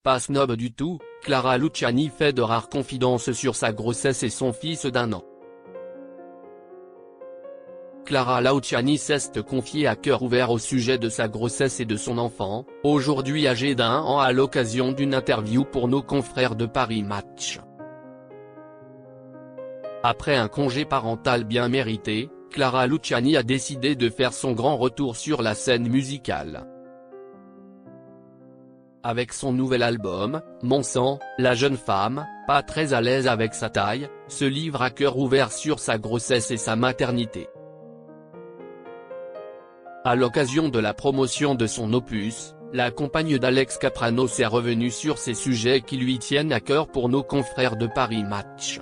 Pas snob du tout, Clara Luciani fait de rares confidences sur sa grossesse et son fils d'1 an. Clara Luciani s'est confiée à cœur ouvert au sujet de sa grossesse et de son enfant, aujourd'hui âgé d'1 an à l'occasion d'une interview pour nos confrères de Paris Match. Après un congé parental bien mérité, Clara Luciani a décidé de faire son grand retour sur la scène musicale. Avec son nouvel album, Mon sang, la jeune femme, pas très à l'aise avec sa taille, se livre à cœur ouvert sur sa grossesse et sa maternité. À l'occasion de la promotion de son opus, la compagne d'Alex Kapranos est revenue sur ces sujets qui lui tiennent à cœur pour nos confrères de Paris Match.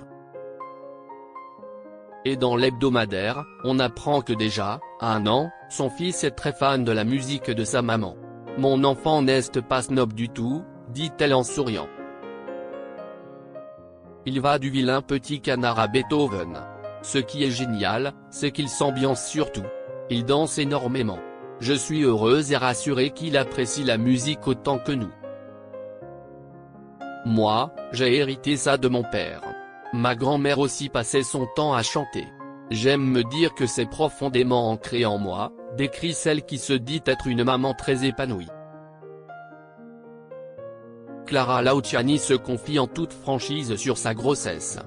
Et dans l'hebdomadaire, on apprend que déjà, à 1 an, son fils est très fan de la musique de sa maman. « Mon enfant n'est pas snob du tout », dit-elle en souriant. Il va du vilain petit canard à Beethoven. Ce qui est génial, c'est qu'il s'ambiance surtout. Il danse énormément. Je suis heureuse et rassurée qu'il apprécie la musique autant que nous. Moi, j'ai hérité ça de mon père. Ma grand-mère aussi passait son temps à chanter. J'aime me dire que c'est profondément ancré en moi, décrit celle qui se dit être une maman très épanouie. Clara Luciani se confie en toute franchise sur sa grossesse.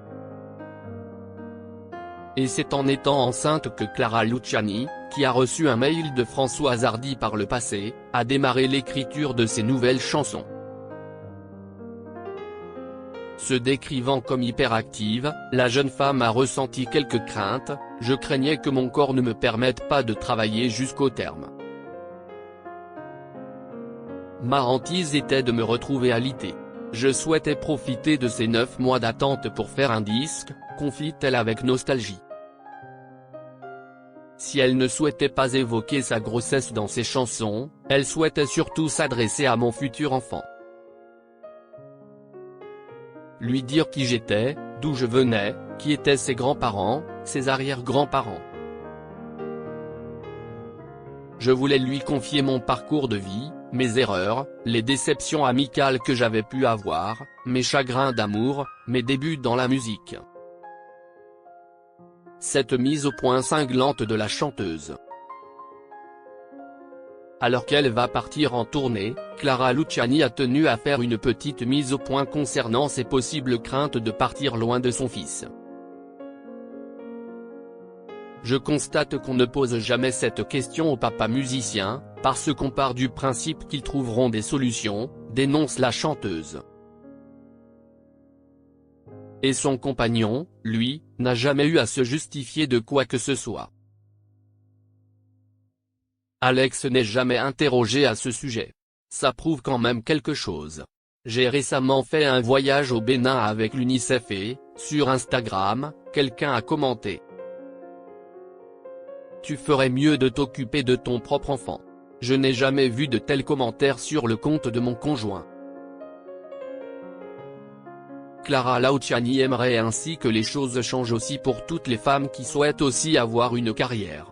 Et c'est en étant enceinte que Clara Luciani, qui a reçu un mail de Françoise Hardy par le passé, a démarré l'écriture de ses nouvelles chansons. Se décrivant comme hyperactive, la jeune femme a ressenti quelques craintes. « Je craignais que mon corps ne me permette pas de travailler jusqu'au terme. Ma hantise était de me retrouver alitée. Je souhaitais profiter de ces 9 mois d'attente pour faire un disque », confie-t-elle avec nostalgie. Si elle ne souhaitait pas évoquer sa grossesse dans ses chansons, elle souhaitait surtout s'adresser à mon futur enfant. Lui dire qui j'étais, d'où je venais, qui étaient ses grands-parents, ses arrière-grands-parents. Je voulais lui confier mon parcours de vie, mes erreurs, les déceptions amicales que j'avais pu avoir, mes chagrins d'amour, mes débuts dans la musique. Cette mise au point cinglante de la chanteuse. Alors qu'elle va partir en tournée, Clara Luciani a tenu à faire une petite mise au point concernant ses possibles craintes de partir loin de son fils. Je constate qu'on ne pose jamais cette question aux papas musiciens, parce qu'on part du principe qu'ils trouveront des solutions, dénonce la chanteuse. Et son compagnon, lui, n'a jamais eu à se justifier de quoi que ce soit. Alex n'est jamais interrogé à ce sujet. Ça prouve quand même quelque chose. J'ai récemment fait un voyage au Bénin avec l'UNICEF et, sur Instagram, quelqu'un a commenté. Tu ferais mieux de t'occuper de ton propre enfant. Je n'ai jamais vu de tels commentaires sur le compte de mon conjoint. Clara Luciani aimerait ainsi que les choses changent aussi pour toutes les femmes qui souhaitent aussi avoir une carrière.